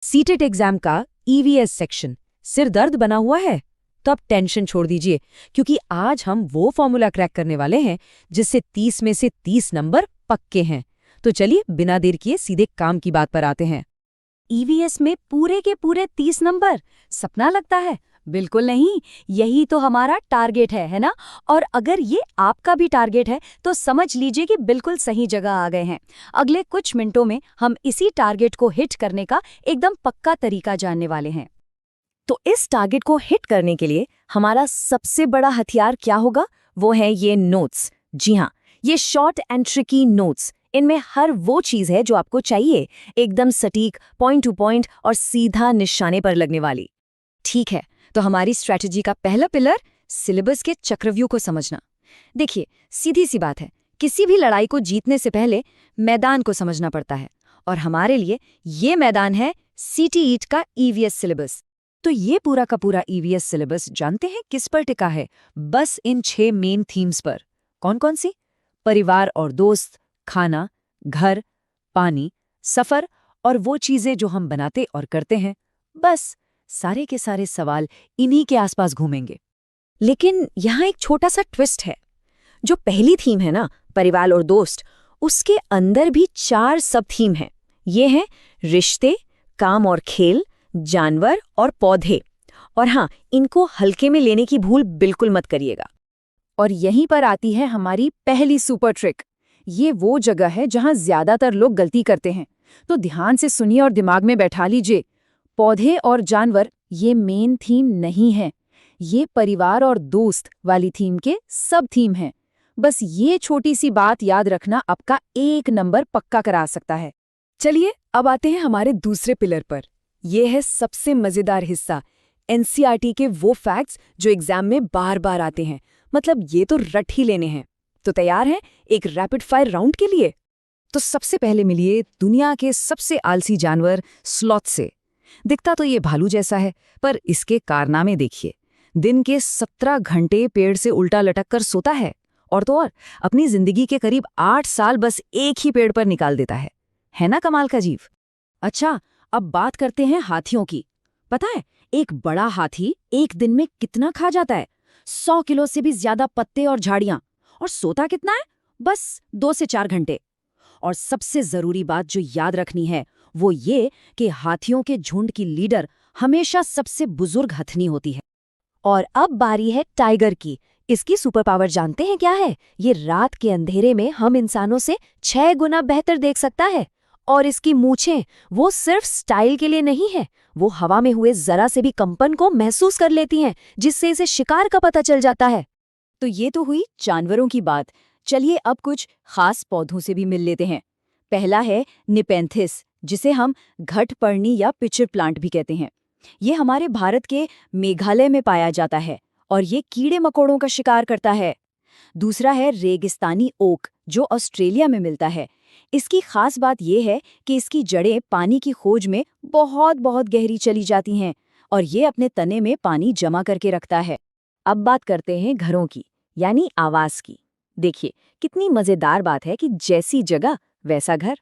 CTET exam का EVS section सिर दर्द बना हुआ है? तो अब टेंशन छोड़ दीजिए, क्योंकि आज हम वो फॉर्मूला क्रैक करने वाले हैं जिससे 30 में से 30 नंबर पक्के हैं। तो चलिए बिना देर किए सीधे काम की बात पर आते हैं। ईवीएस में पूरे के पूरे 30 नंबर सपना लगता है? बिल्कुल नहीं, यही तो हमारा टारगेट है ना? और अगर ये आपका भी टारगेट है तो समझ लीजिए कि बिल्कुल सही जगह आ गए हैं। अगले कुछ मिनटों में हम इसी टारगेट को हिट करने का एकदम पक्का तरीका जानने वाले हैं। तो इस टारगेट को हिट करने के लिए हमारा सबसे बड़ा हथियार क्या होगा? वो है ये नोट्स। जी हाँ, ये शॉर्ट एंड ट्रिकी नोट्स। इनमें हर वो चीज़ है जो आपको चाहिए, एकदम सटीक, पॉइंट टू पॉइंट और सीधा निशाने पर लगने वाली। ठीक है, तो हमारी स्ट्रैटेजी का पहला पिलर सिलेबस के चक्रव्यूह को समझना। देखिए, सीधी सी बात है, किसी भी लड़ाई को जीतने से पहले मैदान को समझना पड़ता है, और हमारे लिए ये मैदान है सीटीईटी का ईवीएस सिलेबस। तो ये पूरा का पूरा ईवीएस सिलेबस जानते हैं किस पर टिका है? बस इन 6 मेन थीम्स पर। कौन कौन सी? परिवार और दोस्त, खाना, घर, पानी, सफर और वो चीजें जो हम बनाते और करते हैं। बस सारे के सारे सवाल इन्हीं के आसपास घूमेंगे। लेकिन यहाँ एक छोटा सा ट्विस्ट है। जो पहली थीम है ना, परिवार और दोस्त, उसके अंदर भी 4 सब थीम हैं। ये हैं रिश्ते, काम और खेल, जानवर और पौधे। और हाँ, इनको हल्के में लेने की भूल बिल्कुल मत करिएगा। और यहीं पर आती है हमारी पहली सुपर ट्रिक। ये वो जगह है जहां ज्यादातर लोग गलती करते हैं, तो ध्यान से सुनिए और दिमाग में बैठा लीजिए। पौधे और जानवर ये मेन थीम नहीं है, ये परिवार और दोस्त वाली थीम के सब थीम हैं। बस ये छोटी सी बात याद रखना आपका 1 नंबर पक्का करा सकता है। चलिए अब आते हैं हमारे दूसरे पिलर पर। यह है सबसे मजेदार हिस्सा, एनसीईआरटी के वो फैक्ट्स जो एग्जाम में बार बार आते हैं। मतलब ये तो रट ही लेने हैं। तो तैयार हैं एक रैपिड फायर राउंड के लिए? तो सबसे पहले मिलिए दुनिया के सबसे आलसी जानवर स्लॉथ से। दिखता तो ये भालू जैसा है, पर इसके कारनामे देखिए। दिन के 17 घंटे पेड़ से उल्टा लटक कर सोता है, और तो और अपनी जिंदगी के करीब 8 साल बस एक ही पेड़ पर निकाल देता है ना कमाल का जीव? अच्छा, अब बात करते हैं हाथियों की। पता है एक बड़ा हाथी एक दिन में कितना खा जाता है? 100 किलो से भी ज्यादा पत्ते और झाड़ियां। और सोता कितना है? बस 2 से 4 घंटे। और सबसे जरूरी बात जो याद रखनी है वो ये कि हाथियों के झुंड की लीडर हमेशा सबसे बुजुर्ग हथनी होती है। और अब बारी है टाइगर की। इसकी सुपर पावर जानते हैं क्या है? ये रात के अंधेरे में हम इंसानों से 6 गुना बेहतर देख सकता है। और इसकी मूंछें वो सिर्फ स्टाइल के लिए नहीं है, वो हवा में हुए जरा से भी कंपन को महसूस कर लेती हैं, जिससे इसे शिकार का पता चल जाता है। तो ये तो हुई जानवरों की बात। चलिए अब कुछ खास पौधों से भी मिल लेते हैं। पहला है निपेंथिस, जिसे हम घटपर्णी या पिचर प्लांट भी कहते हैं। ये हमारे भारत के मेघालय में पाया जाता है और ये कीड़े मकोड़ों का शिकार करता है। दूसरा है रेगिस्तानी ओक, जो ऑस्ट्रेलिया में मिलता है। इसकी खास बात यह है कि इसकी जड़ें पानी की खोज में बहुत बहुत गहरी चली जाती हैं और ये अपने तने में पानी जमा करके रखता है। अब बात करते हैं घरों की, यानी आवास की। देखिए कितनी मजेदार बात है कि जैसी जगह वैसा घर।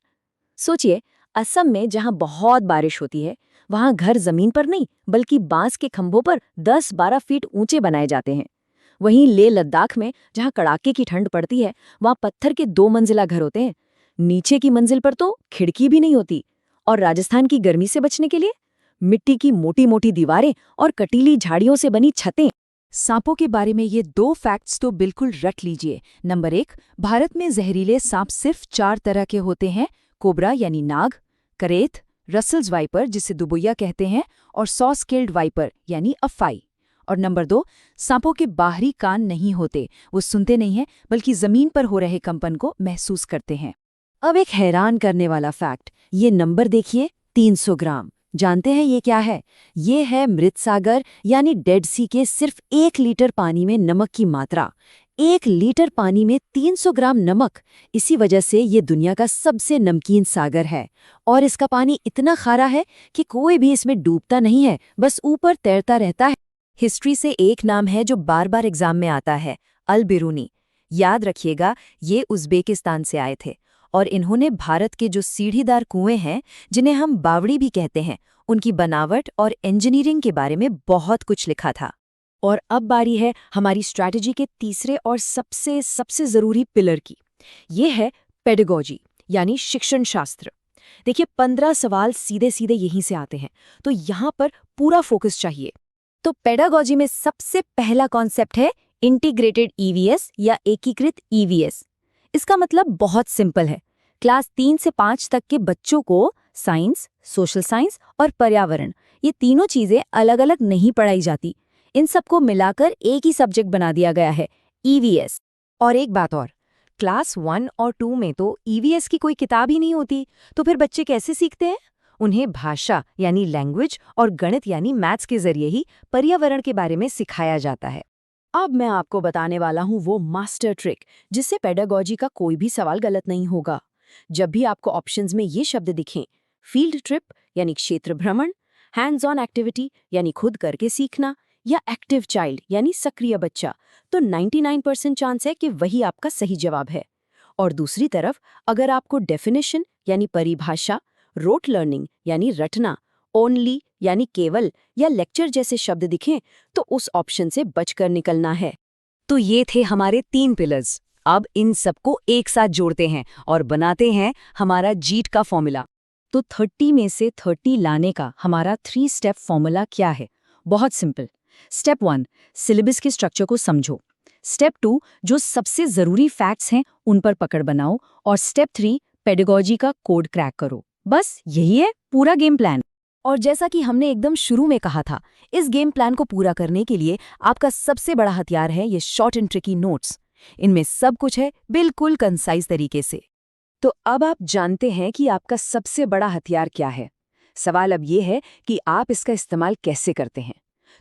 सोचिए, असम में जहां बहुत बारिश होती है, वहां घर जमीन पर नहीं बल्कि बांस के खंभों पर 10-12 फीट ऊंचे बनाए जाते हैं। वहीं लेह लद्दाख में जहां कड़ाके की ठंड पड़ती है, वहां पत्थर के 2 मंजिला घर होते हैं। नीचे की मंजिल पर तो खिड़की भी नहीं होती। और राजस्थान की गर्मी से बचने के लिए मिट्टी की मोटी मोटी दीवारें और कटीली झाड़ियों से बनी छतें। सांपों के बारे में ये 2 फैक्ट्स तो बिल्कुल रट लीजिए। नंबर 1, भारत में जहरीले सांप सिर्फ 4 तरह के होते हैं: कोबरा यानी नाग, करेत, रसल्स वाइपर जिसे दुबुइया कहते हैं, और सॉ स्केल्ड वाइपर यानी अफाई। और नंबर 2, सांपों के बाहरी कान नहीं होते, वो सुनते नहीं हैं बल्कि जमीन पर हो रहे कंपन को महसूस करते हैं। अब एक हैरान करने वाला फैक्ट, ये नंबर देखिए, 300 ग्राम। जानते हैं ये क्या है? ये है मृत सागर यानी डेड सी के सिर्फ 1 लीटर पानी में नमक की मात्रा। 1 लीटर पानी में 300 ग्राम नमक। इसी वजह से ये दुनिया का सबसे नमकीन सागर है। और इसका पानी इतना खारा है कि कोई भी इसमें डूबता नहीं है, बस ऊपर तैरता रहता है। हिस्ट्री से एक नाम है जो बार बार एग्जाम में आता है, अल बिरूनी। याद रखिएगा, ये उज़्बेकिस्तान से आए थे और इन्होंने भारत के जो सीढ़ीदार कुएं हैं, जिन्हें हम बावड़ी भी कहते हैं, उनकी बनावट और इंजीनियरिंग के बारे में बहुत कुछ लिखा था। और अब बारी है हमारी स्ट्रैटेजी के तीसरे और सबसे ज़रूरी पिलर की। ये है पेडागोजी, यानी शिक्षण शास्त्र। देखिए, 15 सवाल सीधे सीधे यहीं से आते हैं, तो यहाँ पर पूरा फोकस चाहिए। तो पेडागोजी में सबसे पहला कॉन्सेप्ट है इंटीग्रेटेड ईवीएस या एकीकृत ईवीएस। इसका मतलब बहुत सिंपल है। क्लास 3 से 5 तक के बच्चों को साइंस, सोशल साइंस और पर्यावरण, ये तीनों चीज़ें अलग अलग नहीं पढ़ाई जाती। इन सबको मिलाकर एक ही सब्जेक्ट बना दिया गया है, ईवीएस। और एक बात और, क्लास 1 और 2 में तो ईवीएस की कोई किताब ही नहीं होती, तो फिर बच्चे कैसे सीखते हैं? उन्हें भाषा यानी लैंग्वेज और गणित यानी मैथ्स के जरिए ही पर्यावरण के बारे में सिखाया जाता है। अब मैं आपको बताने वाला हूँ वो मास्टर ट्रिक, जिससे पेडागोजी का कोई भी सवाल गलत नहीं होगा। जब भी आपको ऑप्शंस में ये शब्द दिखें, फील्ड ट्रिप यानी क्षेत्र भ्रमण, हैंड्स ऑन एक्टिविटी यानी खुद करके सीखना, या एक्टिव चाइल्ड यानी सक्रिय बच्चा, तो 99% चांस है कि वही आपका सही जवाब है। और दूसरी तरफ अगर आपको डेफिनेशन यानी परिभाषा, रोट लर्निंग यानी रटना, ओनली यानी केवल या लेक्चर जैसे शब्द दिखें, तो उस ऑप्शन से बचकर निकलना है। तो ये थे हमारे 3 पिलर्स। अब इन सबको एक साथ जोड़ते हैं और बनाते हैं हमारा जीट का फॉर्मूला। तो 30 में से 30 लाने का हमारा 3 स्टेप फॉर्मूला क्या है? बहुत सिंपल। स्टेप 1, सिलेबस के स्ट्रक्चर को समझो। स्टेप 2, जो सबसे ज़रूरी फैक्ट्स हैं उन पर पकड़ बनाओ। और स्टेप 3, पेडागोजी का कोड क्रैक करो। बस यही है पूरा गेम प्लान। और जैसा कि हमने एकदम शुरू में कहा था, इस गेम प्लान को पूरा करने के लिए आपका सबसे बड़ा हथियार है ये शॉर्ट एंड ट्रिकी नोट्स। इनमें सब कुछ है बिल्कुल कंसाइज तरीके से। तो अब आप जानते हैं कि आपका सबसे बड़ा हथियार क्या है। सवाल अब ये है कि आप इसका इस्तेमाल कैसे करते हैं।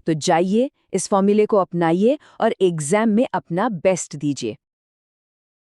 तो जाइए, इस फॉर्मूले को अपनाइए और एग्जाम में अपना बेस्ट दीजिए।